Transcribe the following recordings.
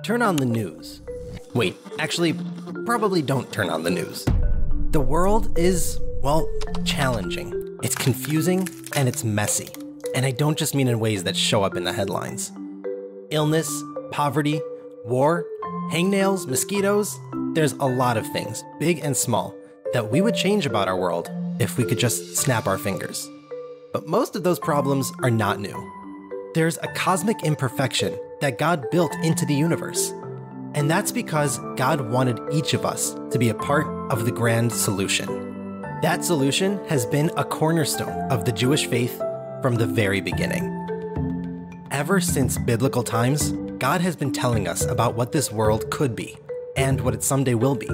Turn on the news. Wait, actually, probably don't turn on the news. The world is, well, challenging. It's confusing and it's messy. And I don't just mean in ways that show up in the headlines. Illness, poverty, war, hangnails, mosquitoes. There's a lot of things, big and small, that we would change about our world if we could just snap our fingers. But most of those problems are not new. There's a cosmic imperfection that God built into the universe. And that's because God wanted each of us to be a part of the grand solution. That solution has been a cornerstone of the Jewish faith from the very beginning. Ever since biblical times, God has been telling us about what this world could be and what it someday will be.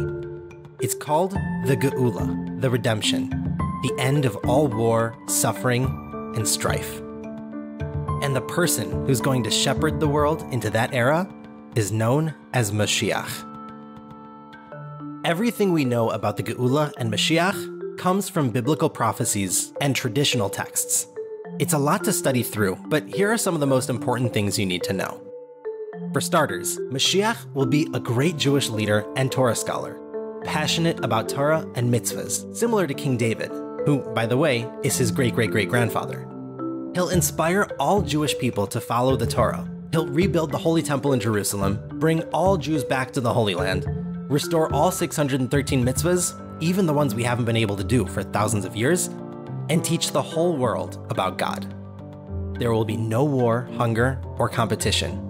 It's called the Geula, the redemption, the end of all war, suffering, and strife. And the person who's going to shepherd the world into that era is known as Moshiach. Everything we know about the Geula and Moshiach comes from biblical prophecies and traditional texts. It's a lot to study through, but here are some of the most important things you need to know. For starters, Moshiach will be a great Jewish leader and Torah scholar, passionate about Torah and mitzvahs, similar to King David, who, by the way, is his great-great-great-grandfather. He'll inspire all Jewish people to follow the Torah. He'll rebuild the Holy Temple in Jerusalem, bring all Jews back to the Holy Land, restore all 613 mitzvahs, even the ones we haven't been able to do for thousands of years, and teach the whole world about God. There will be no war, hunger, or competition.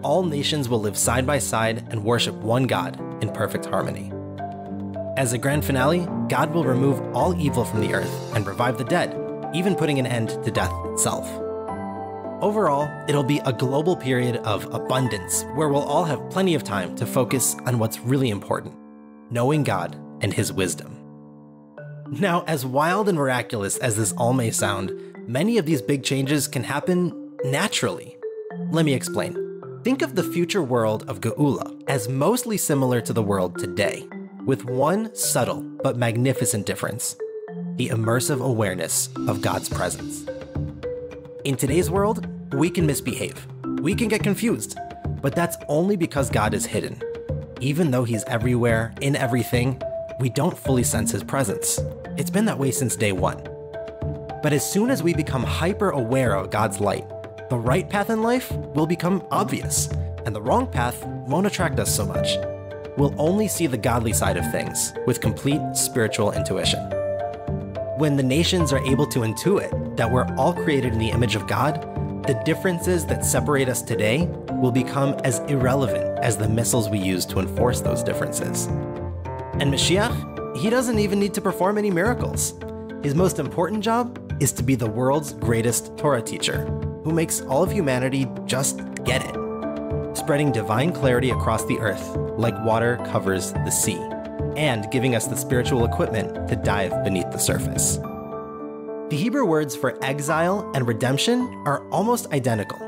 All nations will live side by side and worship one God in perfect harmony. As a grand finale, God will remove all evil from the earth and revive the dead, even putting an end to death itself. Overall, it'll be a global period of abundance where we'll all have plenty of time to focus on what's really important, knowing God and His wisdom. Now, as wild and miraculous as this all may sound, many of these big changes can happen naturally. Let me explain. Think of the future world of Geula as mostly similar to the world today, with one subtle but magnificent difference: the immersive awareness of God's presence. In today's world, we can misbehave. We can get confused, but that's only because God is hidden. Even though He's everywhere, in everything, we don't fully sense His presence. It's been that way since day one. But as soon as we become hyper-aware of God's light, the right path in life will become obvious, and the wrong path won't attract us so much. We'll only see the godly side of things with complete spiritual intuition. When the nations are able to intuit that we're all created in the image of God, the differences that separate us today will become as irrelevant as the missiles we use to enforce those differences. And Moshiach, he doesn't even need to perform any miracles. His most important job is to be the world's greatest Torah teacher, who makes all of humanity just get it, spreading divine clarity across the earth like water covers the sea, and giving us the spiritual equipment to dive beneath the surface. The Hebrew words for exile and redemption are almost identical.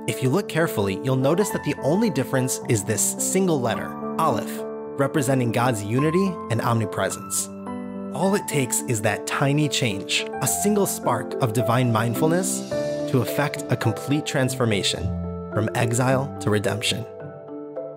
If you look carefully, you'll notice that the only difference is this single letter, Aleph, representing God's unity and omnipresence. All it takes is that tiny change, a single spark of divine mindfulness, to effect a complete transformation from exile to redemption.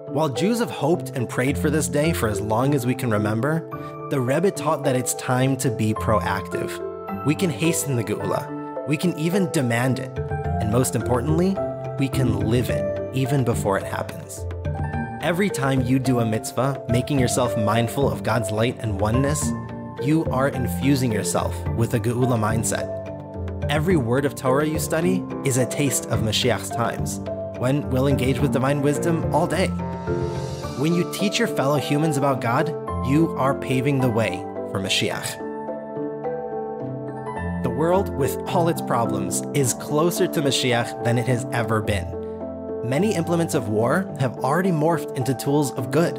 While Jews have hoped and prayed for this day for as long as we can remember, the Rebbe taught that it's time to be proactive. We can hasten the Geula, we can even demand it, and most importantly, we can live it even before it happens. Every time you do a mitzvah, making yourself mindful of God's light and oneness, you are infusing yourself with a Geula mindset. Every word of Torah you study is a taste of Mashiach's times, when we'll engage with divine wisdom all day. When you teach your fellow humans about God, you are paving the way for Moshiach. The world, with all its problems, is closer to Moshiach than it has ever been. Many implements of war have already morphed into tools of good.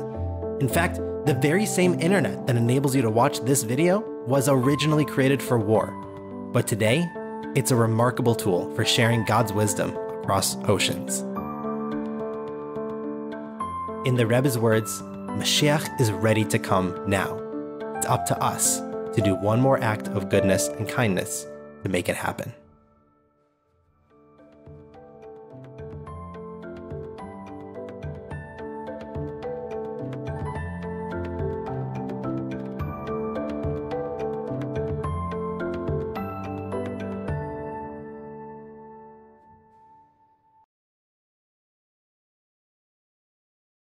In fact, the very same internet that enables you to watch this video was originally created for war. But today, it's a remarkable tool for sharing God's wisdom across oceans. In the Rebbe's words, Moshiach is ready to come now. It's up to us to do one more act of goodness and kindness to make it happen.